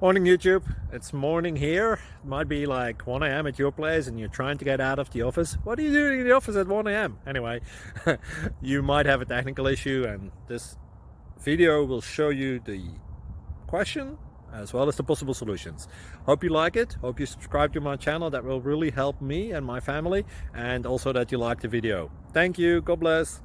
Morning YouTube, it's morning here. It might be like 1 a.m. at your place and you're trying to get out of the office. What are you doing in the office at 1 a.m.? Anyway, you might have a technical issue and this video will show you the question as well as the possible solutions. Hope you like it, hope you subscribe to my channel. That will really help me and my family, and also that you like the video. Thank you, God bless.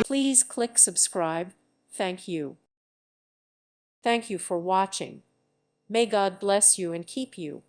Please click subscribe. Thank you. Thank you for watching. May God bless you and keep you.